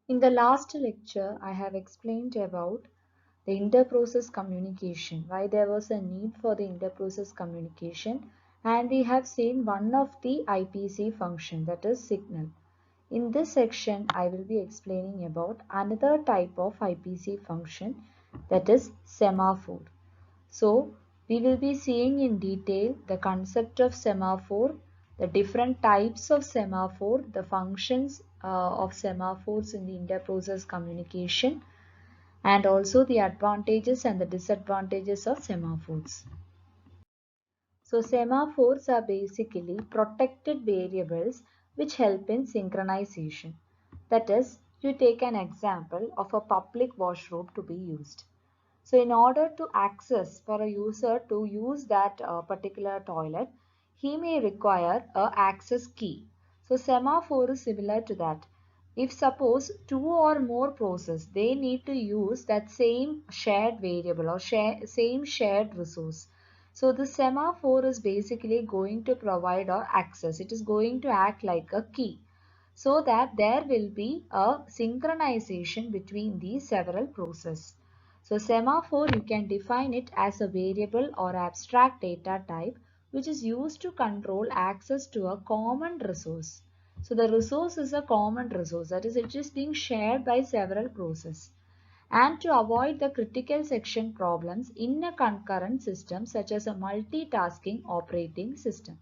In the last lecture, I have explained about the inter-process communication, why there was a need for the inter-process communication, and we have seen one of the IPC function, that is signal. In this section, I will be explaining about another type of IPC function, that is semaphore. So, we will be seeing in detail the concept of semaphore, the different types of semaphore, the functions of semaphores in the inter-process communication, and also the advantages and the disadvantages of semaphores. So semaphores are basically protected variables which help in synchronization. That is, you take an example of a public washroom to be used. So in order to access for a user to use that particular toilet, he may require a access key. So semaphore is similar to that. If suppose two or more process, they need to use that same shared variable or same shared resource. So the semaphore is basically going to provide or access. It is going to act like a key so that there will be a synchronization between these several processes. So semaphore, you can define it as a variable or abstract data type which is used to control access to a common resource. So the resource is a common resource, that is it is being shared by several processes. And to avoid the critical section problems in a concurrent system such as a multitasking operating system.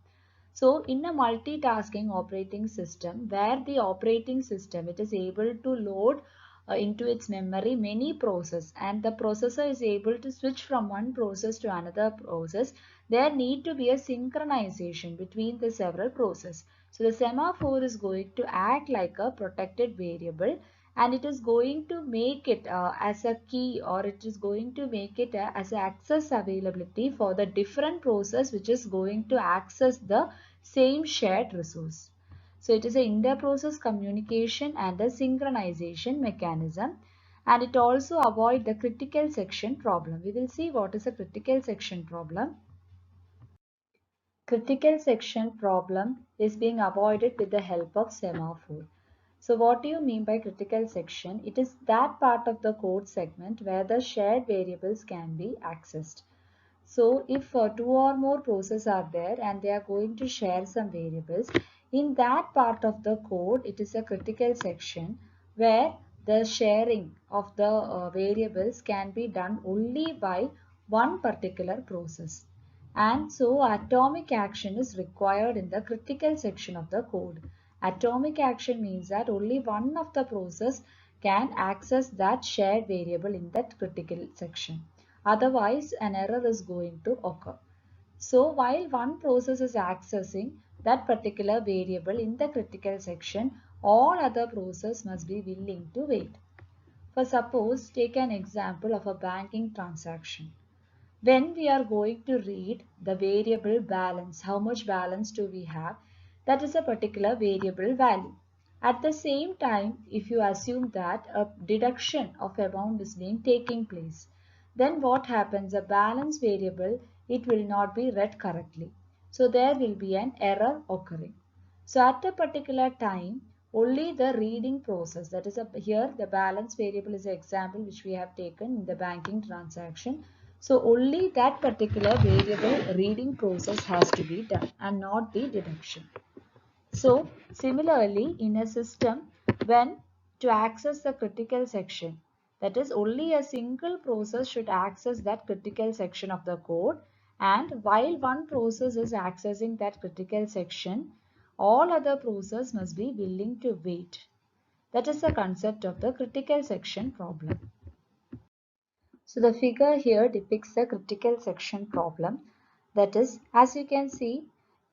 So in a multitasking operating system where the operating system it is able to load into its memory many processes and the processor is able to switch from one process to another process, there need to be a synchronization between the several processes. So the semaphore is going to act like a protected variable and it is going to make it as a key or it is going to make it as access availability for the different process which is going to access the same shared resource. So it is an inter-process communication and a synchronization mechanism, and it also avoid the critical section problem. We will see what is a critical section problem. Critical section problem is being avoided with the help of semaphore. So what do you mean by critical section? It is that part of the code segment where the shared variables can be accessed. So if two or more processes are there and they are going to share some variables, in that part of the code, it is a critical section where the sharing of the variables can be done only by one particular process. And so atomic action is required in the critical section of the code. Atomic action means that only one of the process can access that shared variable in that critical section. Otherwise, an error is going to occur. So while one process is accessing that particular variable in the critical section, all other processes must be willing to wait. For suppose, take an example of a banking transaction. When we are going to read the variable balance, how much balance do we have, that is a particular variable value. At the same time, if you assume that a deduction of amount is being taking place, then what happens? A balance variable, it will not be read correctly. So there will be an error occurring. So at a particular time, only the reading process, that is here the balance variable is an example which we have taken in the banking transaction. So only that particular variable reading process has to be done and not the deduction. So similarly in a system when to access the critical section, that is only a single process should access that critical section of the code, and while one process is accessing that critical section, all other processes must be willing to wait. That is the concept of the critical section problem. So the figure here depicts the critical section problem. That is, as you can see,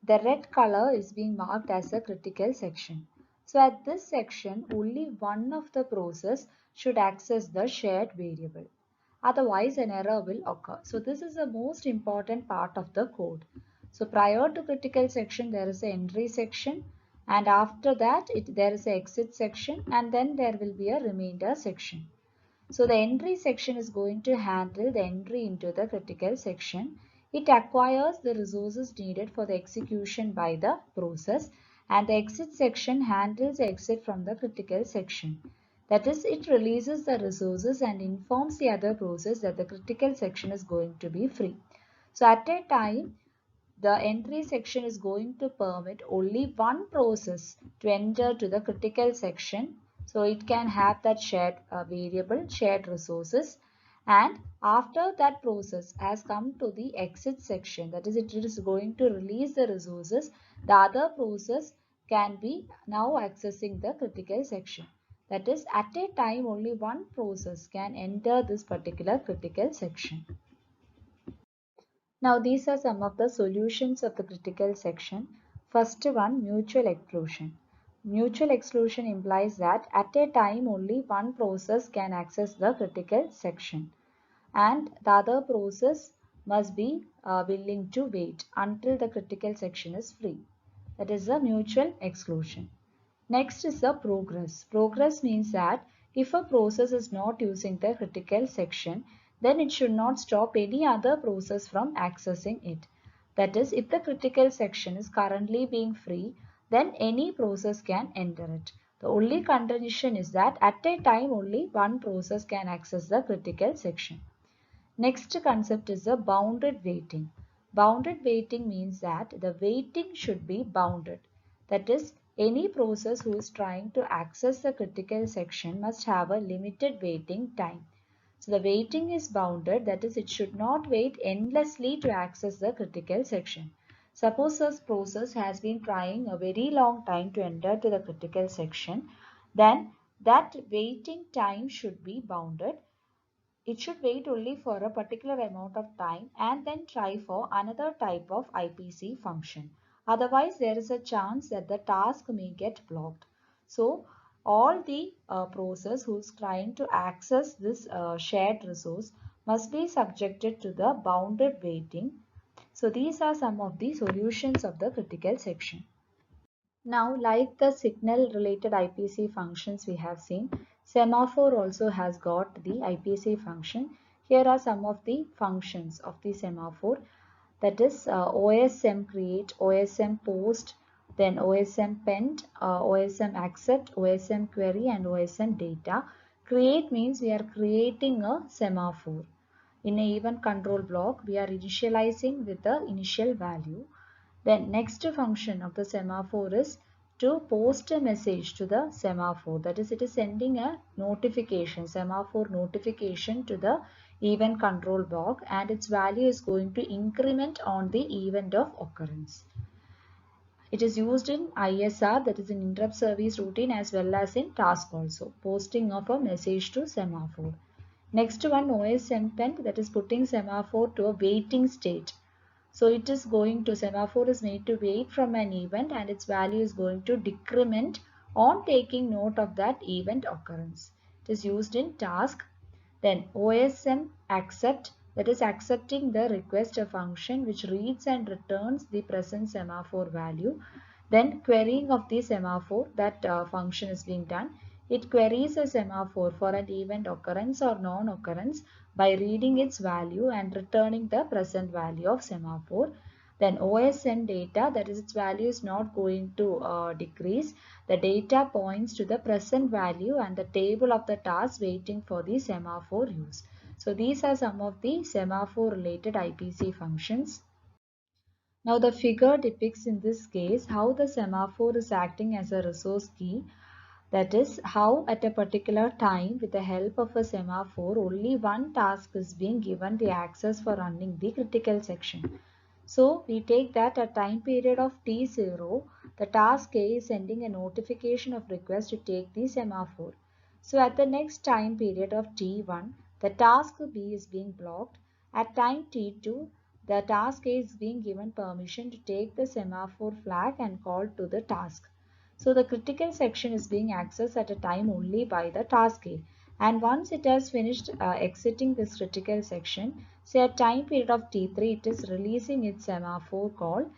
the red color is being marked as a critical section. So at this section, only one of the process should access the shared variable. Otherwise, an error will occur. So this is the most important part of the code. So prior to critical section, there is an entry section, and after that, there is an exit section, and then there will be a remainder section. So the entry section is going to handle the entry into the critical section. It acquires the resources needed for the execution by the process, and the exit section handles the exit from the critical section. That is, it releases the resources and informs the other process that the critical section is going to be free. So at a time, the entry section is going to permit only one process to enter to the critical section. So it can have that shared variable, shared resources, and after that process has come to the exit section, that is, it is going to release the resources, the other process can be now accessing the critical section. That is, at a time only one process can enter this particular critical section. Now these are some of the solutions of the critical section. First one, mutual exclusion. Mutual exclusion implies that at a time only one process can access the critical section and the other process must be willing to wait until the critical section is free. That is a mutual exclusion. Next is the progress. Progress means that if a process is not using the critical section, then it should not stop any other process from accessing it. That is, if the critical section is currently being free, then any process can enter it. The only condition is that at a time only one process can access the critical section. Next concept is the bounded waiting. Bounded waiting means that the waiting should be bounded. That is, any process who is trying to access the critical section must have a limited waiting time. So the waiting is bounded, that is, it should not wait endlessly to access the critical section. Suppose this process has been trying a very long time to enter to the critical section, then that waiting time should be bounded. It should wait only for a particular amount of time and then try for another type of IPC function. Otherwise, there is a chance that the task may get blocked. So, all the process who is trying to access this shared resource must be subjected to the bounded waiting. So, these are some of the solutions of the critical section. Now, like the signal related IPC functions we have seen, semaphore also has got the IPC function. Here are some of the functions of the semaphore, that is OSM create, OSM post, then OSM pend, OSM accept, OSM query and OSM data. Create means we are creating a semaphore. In a event control block, we are initializing with the initial value. Then next function of the semaphore is to post a message to the semaphore. That is, it is sending a notification, semaphore notification to the event control block, and its value is going to increment on the event of occurrence. It is used in ISR, that is in interrupt service routine, as well as in task also, posting of a message to semaphore. Next one, OSM pend, that is putting semaphore to a waiting state. So it is going to, semaphore is made to wait from an event and its value is going to decrement on taking note of that event occurrence. It is used in task. Then OSM accept, that is accepting the request a function which reads and returns the present semaphore value. Then querying of the semaphore, that function is being done. It queries a semaphore for an event occurrence or non-occurrence by reading its value and returning the present value of semaphore. Then OSM data, that is its value is not going to decrease. The data points to the present value and the table of the task waiting for the semaphore use. So these are some of the semaphore related IPC functions. Now the figure depicts in this case how the semaphore is acting as a resource key. That is, how at a particular time with the help of a semaphore only one task is being given the access for running the critical section. So we take that at time period of T0, the task A is sending a notification of request to take the semaphore. So at the next time period of T1, the task B is being blocked. At time T2, the task A is being given permission to take the semaphore flag and call to the task. So the critical section is being accessed at a time only by the task A. And once it has finished exiting this critical section, say at time period of T3, it is releasing its semaphore call.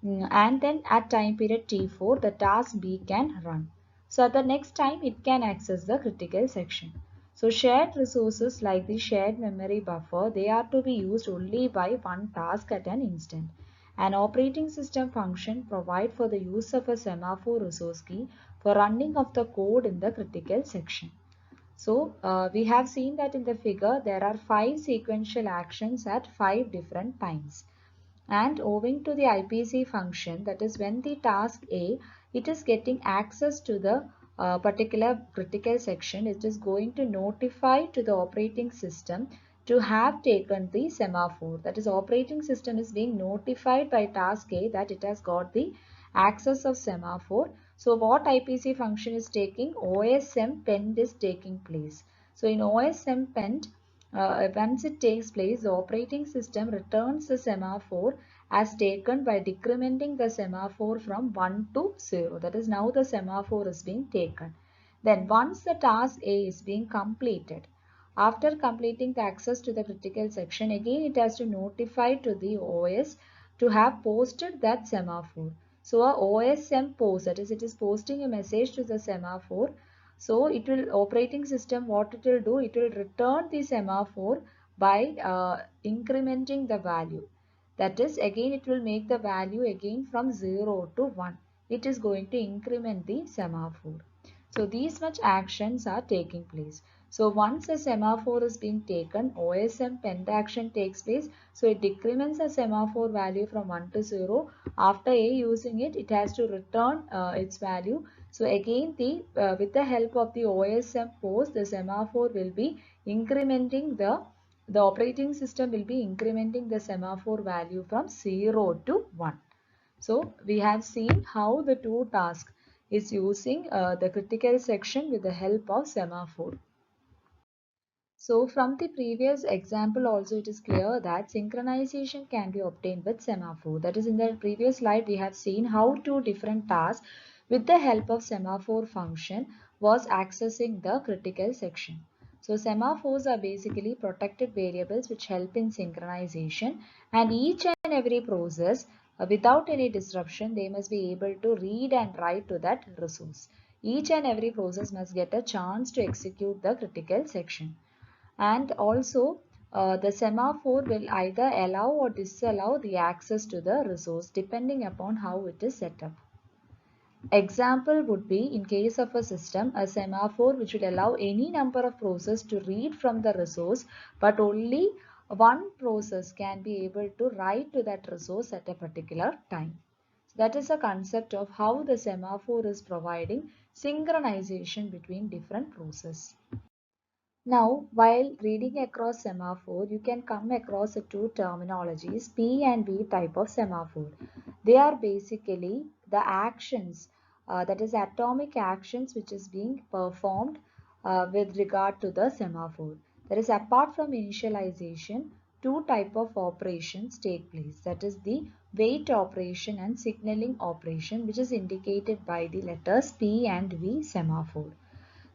And then at time period T4, the task B can run. So at the next time, it can access the critical section. So shared resources like the shared memory buffer, they are to be used only by one task at an instant. An operating system function provides for the use of a semaphore resource key for running of the code in the critical section. So we have seen that in the figure there are 5 sequential actions at 5 different times. And owing to the IPC function, that is when the task A, it is getting access to the particular critical section, it is going to notify to the operating system to have taken the semaphore. That is, operating system is being notified by task A that it has got the access of semaphore. So what IPC function is taking? OSM pend is taking place. So in OSM pend, once it takes place, the operating system returns the semaphore as taken by decrementing the semaphore from 1 to 0. That is, now the semaphore is being taken. Then once the task A is being completed, after completing the access to the critical section, again it has to notify to the OS to have posted that semaphore. So a OSM post, that is, it is posting a message to the semaphore. So it will, operating system, what it will do, it will return the semaphore by incrementing the value. That is, again it will make the value again from 0 to 1. It is going to increment the semaphore. So these much actions are taking place. So once a semaphore is being taken, OSM pend action takes place. So it decrements the semaphore value from 1 to 0. After A using it, it has to return its value. So again, with the help of the OSM post, the semaphore will be incrementing the operating system will be incrementing the semaphore value from 0 to 1. So we have seen how the two tasks is using the critical section with the help of semaphore. So from the previous example also it is clear that synchronization can be obtained with semaphore. That is, in the previous slide we have seen how two different tasks with the help of semaphore function was accessing the critical section. So semaphores are basically protected variables which help in synchronization, and each and every process without any disruption they must be able to read and write to that resource. Each and every process must get a chance to execute the critical section. And also the semaphore will either allow or disallow the access to the resource depending upon how it is set up. Example would be, in case of a system, a semaphore which will allow any number of processes to read from the resource, but only one process can be able to write to that resource at a particular time. So that is a concept of how the semaphore is providing synchronization between different processes. Now, while reading across semaphore, you can come across the two terminologies, P and V type of semaphore. They are basically the actions, that is atomic actions which is being performed with regard to the semaphore. That is, apart from initialization, two type of operations take place. That is the wait operation and signaling operation, which is indicated by the letters P and V semaphore.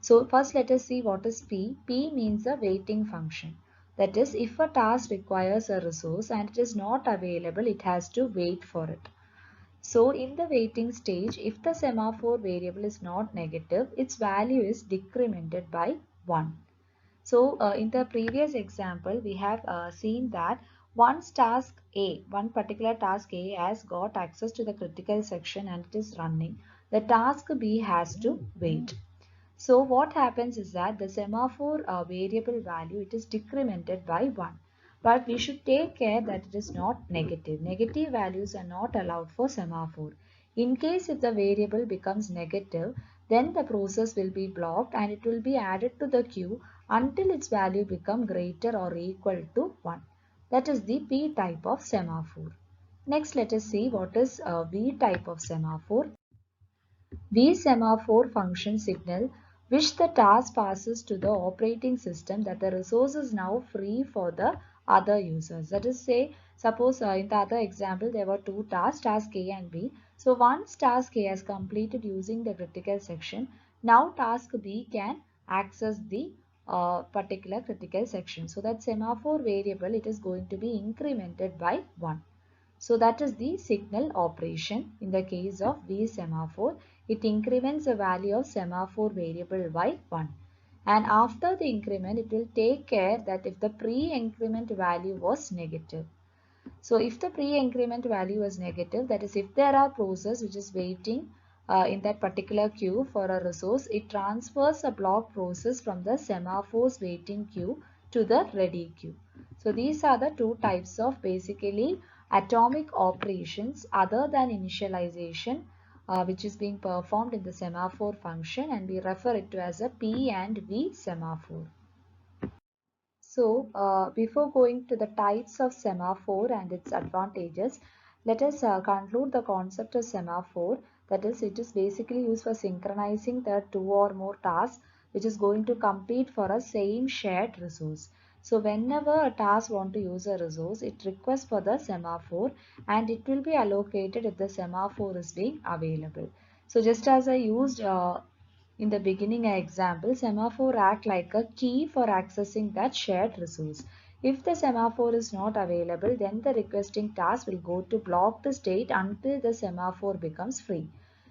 So first let us see what is P. P means a waiting function. That is, if a task requires a resource and it is not available, it has to wait for it. So in the waiting stage, if the semaphore variable is not negative, its value is decremented by 1. So in the previous example, we have seen that once task A, one particular task A has got access to the critical section and it is running, the task B has to wait. So what happens is that the semaphore variable value, it is decremented by 1. But we should take care that it is not negative. Negative values are not allowed for semaphore. In case if the variable becomes negative, then the process will be blocked and it will be added to the queue until its value become greater or equal to 1. That is the P type of semaphore. Next, let us see what is V type of semaphore. V semaphore function signal which the task passes to the operating system that the resource is now free for the other users. That is, say, suppose in the other example there were two tasks, task A and B. So once task A has completed using the critical section, now task B can access the particular critical section. So that semaphore variable, it is going to be incremented by 1. So that is the signal operation. In the case of V semaphore, it increments the value of semaphore variable by 1. And after the increment, it will take care that if the pre-increment value was negative. So if the pre-increment value was negative, that is, if there are process which is waiting in that particular queue for a resource, it transfers a block process from the semaphore's waiting queue to the ready queue. So these are the two types of basically atomic operations other than initialization which is being performed in the semaphore function, and we refer it to as a P and V semaphore. So, before going to the types of semaphore and its advantages, let us conclude the concept of semaphore. That is, it is basically used for synchronizing the two or more tasks which is going to compete for a same shared resource. So, whenever a task want to use a resource, it requests for the semaphore and it will be allocated if the semaphore is being available. So, just as I used in the beginning example, semaphore act like a key for accessing that shared resource. If the semaphore is not available, then the requesting task will go to block the state until the semaphore becomes free.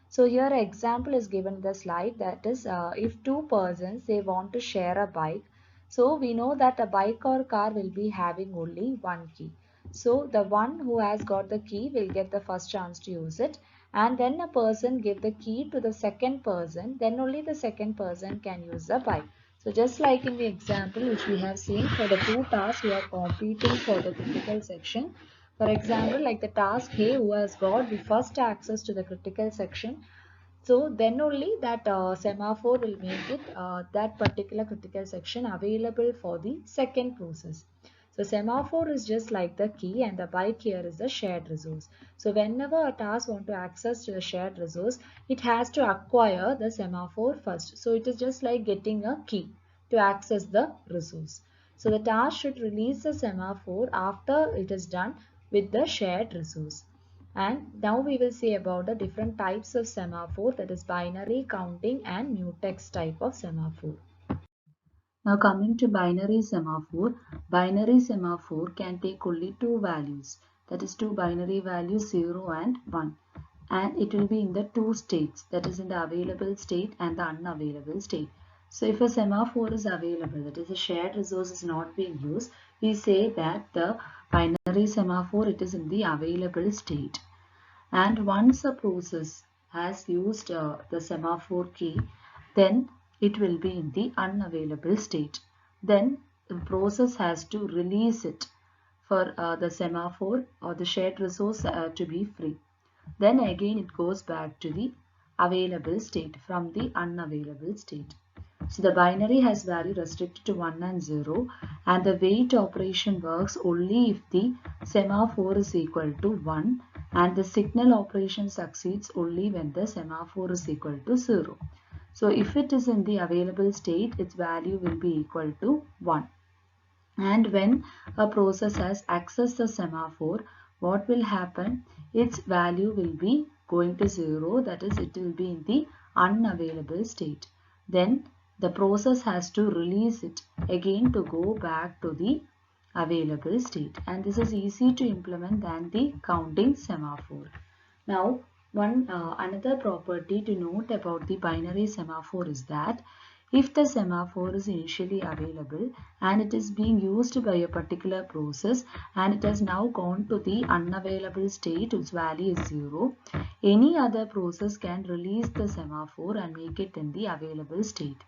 So here an example is given in the slide, that is if two persons they want to share a bike. So we know that a bike or car will be having only one key. So the one who has got the key will get the first chance to use it, and when a person give the key to the second person, then only the second person can use the bike. So just like in the example which we have seen for the two tasks who are competing for the critical section. For example, like the task A who has got the first access to the critical section, so then only that semaphore will make it that particular critical section available for the second process. So semaphore is just like the key and the byte here is the shared resource. So whenever a task want to access to the shared resource, it has to acquire the semaphore first. So it is just like getting a key to access the resource. So the task should release the semaphore after it is done with the shared resource. And now we will see about the different types of semaphore, that is binary, counting and mutex type of semaphore. Now coming to binary semaphore can take only two values, that is two binary values 0 and 1, and it will be in the two states, that is in the available state and the unavailable state. So if a semaphore is available, that is a shared resource is not being used, we say that the binary semaphore it is in the available state. And once a process has used the semaphore key, then it will be in the unavailable state. Then the process has to release it for the semaphore or the shared resource to be free. Then again it goes back to the available state from the unavailable state. So the binary has value restricted to 1 and 0, and the wait operation works only if the semaphore is equal to 1, and the signal operation succeeds only when the semaphore is equal to 0. So if it is in the available state, its value will be equal to 1. And when a process has accessed the semaphore, what will happen? Its value will be going to 0, that is it will be in the unavailable state. Then the process has to release it again to go back to the available state, and this is easy to implement than the counting semaphore. Now another property to note about the binary semaphore is that if the semaphore is initially available and it is being used by a particular process and it has now gone to the unavailable state whose value is 0, any other process can release the semaphore and make it in the available state.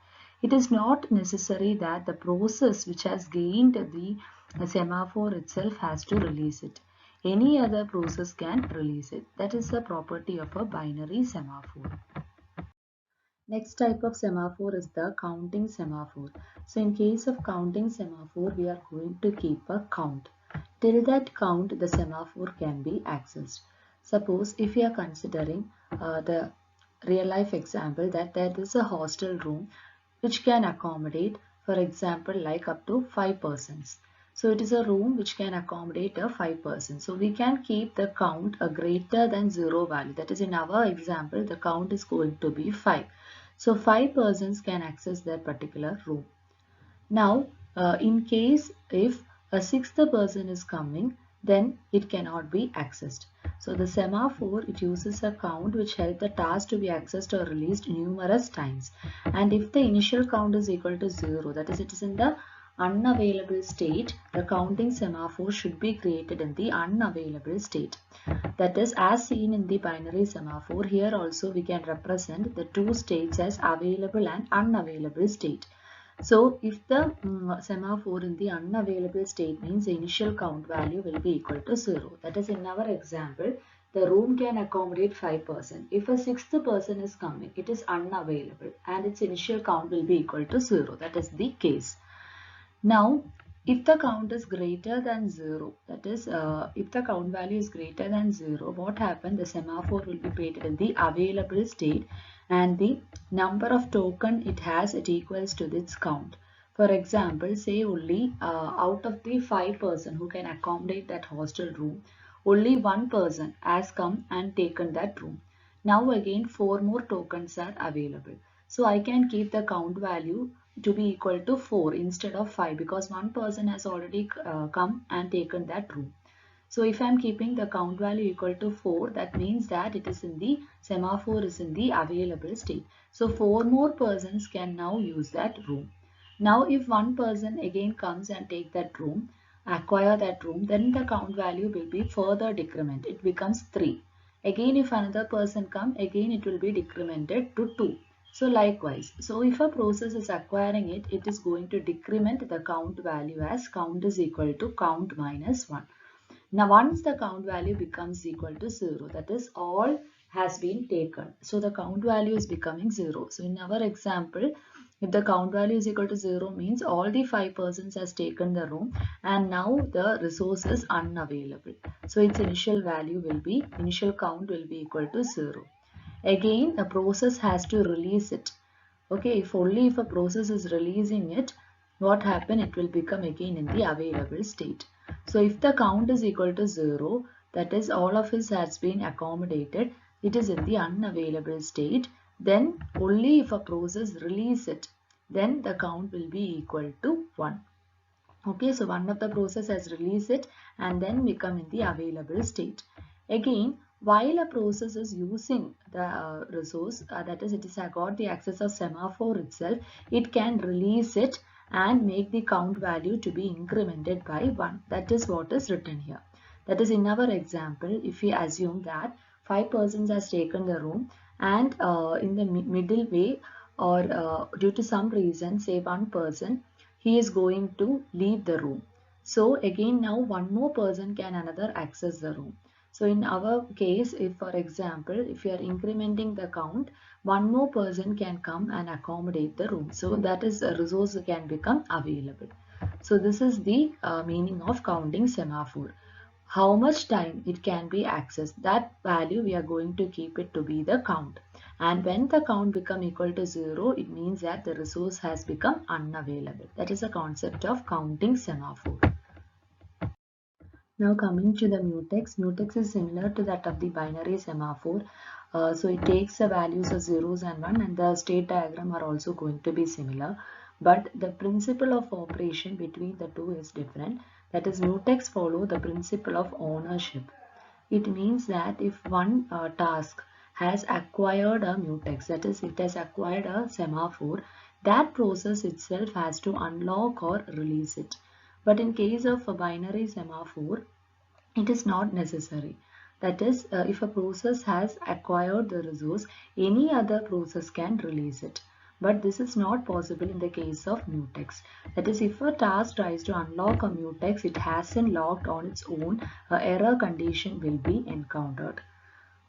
It is not necessary that the process which has gained the semaphore itself has to release it. Any other process can release it. That is the property of a binary semaphore. Next type of semaphore is the counting semaphore. So in case of counting semaphore, we are going to keep a count. Till that count, the semaphore can be accessed. Suppose if we are considering the real life example that there is a hostel room which can accommodate, for example, like up to 5 persons. So it is a room which can accommodate a 5 persons. So we can keep the count a greater than 0 value. That is in our example, the count is going to be 5. So 5 persons can access that particular room. Now, in case if a sixth person is coming, then it cannot be accessed. So the semaphore, it uses a count which helps the task to be accessed or released numerous times. And if the initial count is equal to 0, that is it is in the unavailable state, the counting semaphore should be created in the unavailable state. That is, as seen in the binary semaphore, here also we can represent the two states as available and unavailable state. So if the semaphore in the unavailable state means the initial count value will be equal to 0. That is, in our example, the room can accommodate 5%. If a sixth person is coming, it is unavailable and its initial count will be equal to 0. That is the case. Now, if the count is greater than 0, that is, if the count value is greater than 0, what happens? The semaphore will be created in the available state and the number of token it has, it equals to its count. For example, say only out of the 5 person who can accommodate that hostel room, only one person has come and taken that room. Now again 4 more tokens are available. So I can keep the count value to be equal to 4 instead of 5 because one person has already come and taken that room. So if I am keeping the count value equal to 4, that means that it is in the semaphore is in the available state. So 4 more persons can now use that room. Now if one person again comes and take that room, acquire that room, then the count value will be further decrement. It becomes 3. Again if another person come, again it will be decremented to 2. So likewise, so if a process is acquiring it, it is going to decrement the count value as count is equal to count minus 1. Now once the count value becomes equal to 0, that is all has been taken. So the count value is becoming 0. So in our example, if the count value is equal to 0 means all the 5 persons has taken the room and now the resource is unavailable. So its initial value will be, initial count will be equal to 0. Again, a process has to release it. Okay, if only if a process is releasing it, what happen? It will become again in the available state. So if the count is equal to 0, that is all of it has been accommodated, it is in the unavailable state. Then only if a process release it, then the count will be equal to 1. Okay, so one of the process has released it and then become in the available state. Again, while a process is using the resource, that is, it has got the access of semaphore itself, it can release it and make the count value to be incremented by 1. That is what is written here. That is, in our example, if we assume that 5 persons has taken the room and in the middle way or due to some reason, say one person, he is going to leave the room. So again now one more person can another access the room. So in our case, if for example, if you are incrementing the count, one more person can come and accommodate the room. So that is a resource can become available. So this is the meaning of counting semaphore. How much time it can be accessed, that value we are going to keep it to be the count. And when the count become equal to 0, it means that the resource has become unavailable. That is the concept of counting semaphore. Now coming to the mutex. Mutex is similar to that of the binary semaphore. So it takes the values of zeros and 1 and the state diagram are also going to be similar. But the principle of operation between the two is different. That is, mutex follow the principle of ownership. It means that if one task has acquired a mutex, that is, it has acquired a semaphore, that process itself has to unlock or release it. But in case of a binary semaphore, it is not necessary. That is, if a process has acquired the resource, any other process can release it. But this is not possible in the case of mutex. That is, if a task tries to unlock a mutex, it hasn't locked on its own, an error condition will be encountered.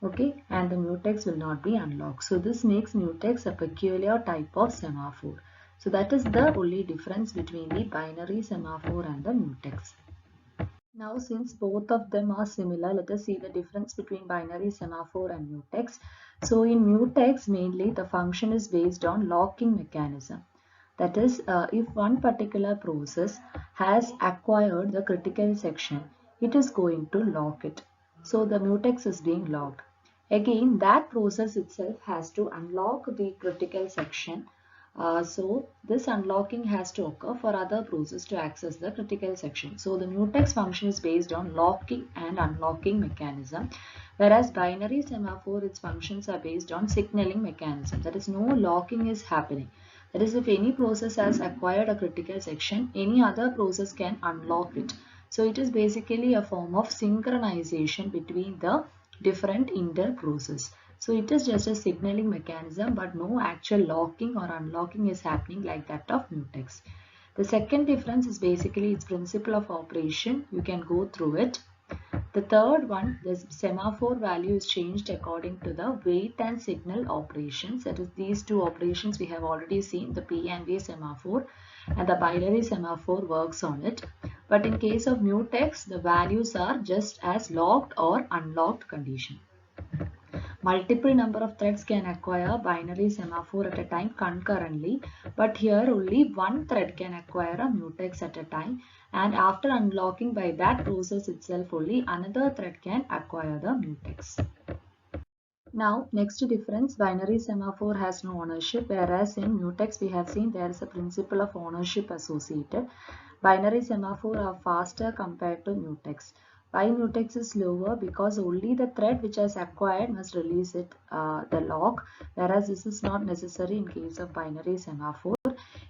Okay, and the mutex will not be unlocked. So this makes mutex a peculiar type of semaphore. So that is the only difference between the binary semaphore and the mutex. Now, since both of them are similar, let us see the difference between binary semaphore and mutex. So in mutex, mainly the function is based on locking mechanism. That is, if one particular process has acquired the critical section, it is going to lock it. So the mutex is being locked. Again, that process itself has to unlock the critical section. So this unlocking has to occur for other process to access the critical section. So the mutex function is based on locking and unlocking mechanism, whereas binary semaphore, its functions are based on signaling mechanism. That is, no locking is happening. That is, if any process has acquired a critical section, any other process can unlock it. So it is basically a form of synchronization between the different inter-process. So it is just a signaling mechanism, but no actual locking or unlocking is happening like that of mutex. The second difference is basically its principle of operation. You can go through it. The third one, the semaphore value is changed according to the wait and signal operations. That is, these two operations we have already seen, the P and V semaphore, and the binary semaphore works on it. But in case of mutex, the values are just as locked or unlocked condition. Multiple number of threads can acquire binary semaphore at a time concurrently, but here only one thread can acquire a mutex at a time, and after unlocking by that process itself only another thread can acquire the mutex. Now, next difference, binary semaphore has no ownership, whereas in mutex we have seen there is a principle of ownership associated. Binary semaphore are faster compared to mutex. Why mutex is slower? Because only the thread which has acquired must release the lock, whereas this is not necessary in case of binary semaphore.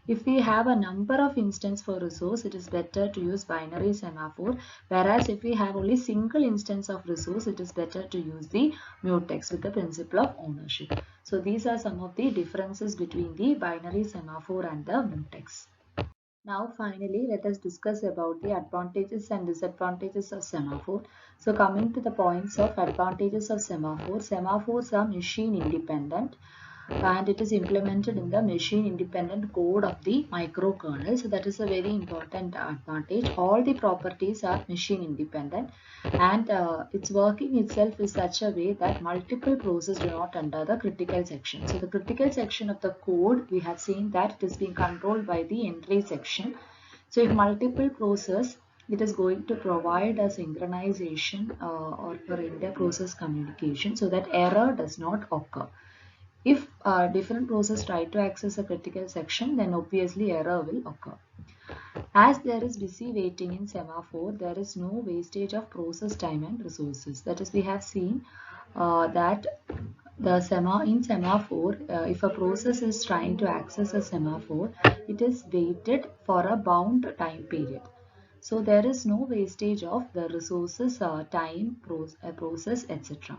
If we have a number of instances for resource, it is better to use binary semaphore, whereas if we have only single instance of resource, it is better to use the mutex with the principle of ownership. So these are some of the differences between the binary semaphore and the mutex. Now finally, let us discuss about the advantages and disadvantages of semaphore. So coming to the points of advantages of semaphore, semaphores are machine independent and it is implemented in the machine independent code of the microkernel. So that is a very important advantage. All the properties are machine independent and its working itself is such a way that multiple processes do not enter the critical section. So the critical section of the code, we have seen that it is being controlled by the entry section. So if multiple process, it is going to provide a synchronization or for inter-process communication so that error does not occur. If different process try to access a critical section, then obviously error will occur. As there is busy waiting in semaphore, there is no wastage of process time and resources. That is, we have seen that in semaphore, if a process is trying to access a semaphore, it is waited for a bound time period. So there is no wastage of the resources, time, process, etc.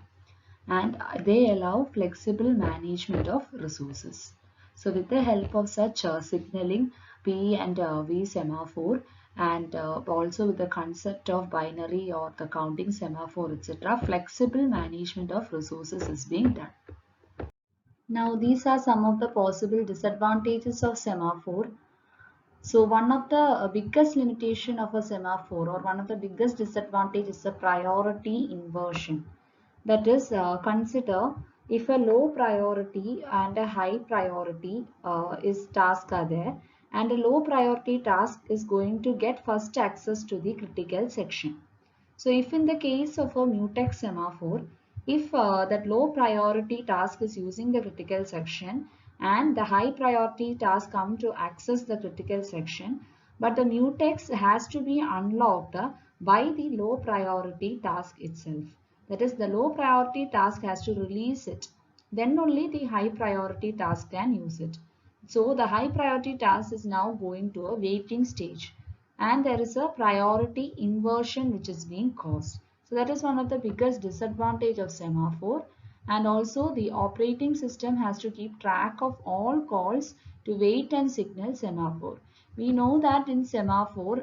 And they allow flexible management of resources. So with the help of such signaling P and V semaphore and also with the concept of binary or the counting semaphore, etc., flexible management of resources is being done. Now these are some of the possible disadvantages of semaphore. So one of the biggest limitation of a semaphore or one of the biggest disadvantage is the priority inversion. That is, consider if a low priority and a high priority is task are there, and a low priority task is going to get first access to the critical section. So if in the case of a mutex semaphore, if that low priority task is using the critical section and the high priority task come to access the critical section, but the mutex has to be unlocked by the low priority task itself. That is, the low priority task has to release it. Then only the high priority task can use it. So the high priority task is now going to a waiting stage and there is a priority inversion which is being caused. So that is one of the biggest disadvantage of semaphore, and also the operating system has to keep track of all calls to wait and signal semaphore. We know that in semaphore,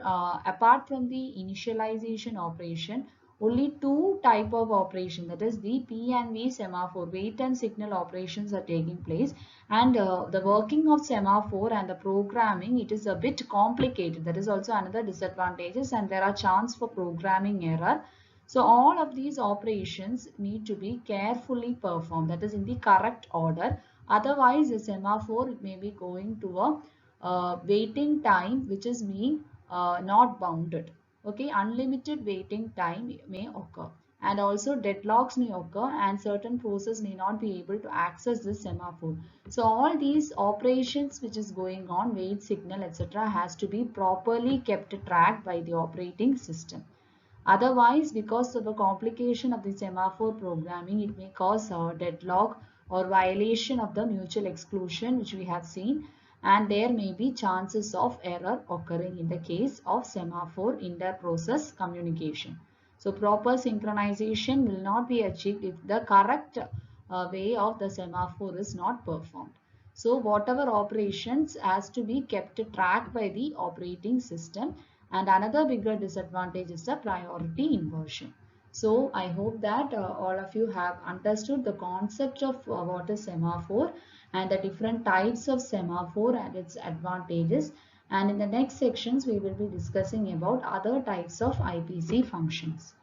apart from the initialization operation, only two type of operation, that is the P and V semaphore wait and signal operations are taking place, and the working of semaphore and the programming, it is a bit complicated. That is also another disadvantages, and there are chance for programming error. So all of these operations need to be carefully performed, that is in the correct order. Otherwise the semaphore may be going to a waiting time which is being not bounded. Okay, unlimited waiting time may occur, and also deadlocks may occur, and certain process may not be able to access this semaphore. So all these operations which is going on, wait, signal, etc., has to be properly kept track by the operating system. Otherwise, because of the complication of the semaphore programming, it may cause a deadlock or violation of the mutual exclusion which we have seen, and there may be chances of error occurring in the case of semaphore inter-process communication. So proper synchronization will not be achieved if the correct way of the semaphore is not performed. So whatever operations has to be kept track by the operating system, and another bigger disadvantage is the priority inversion. So I hope that all of you have understood the concept of what is semaphore and the different types of semaphore and its advantages. And in the next sections we will be discussing about other types of IPC functions.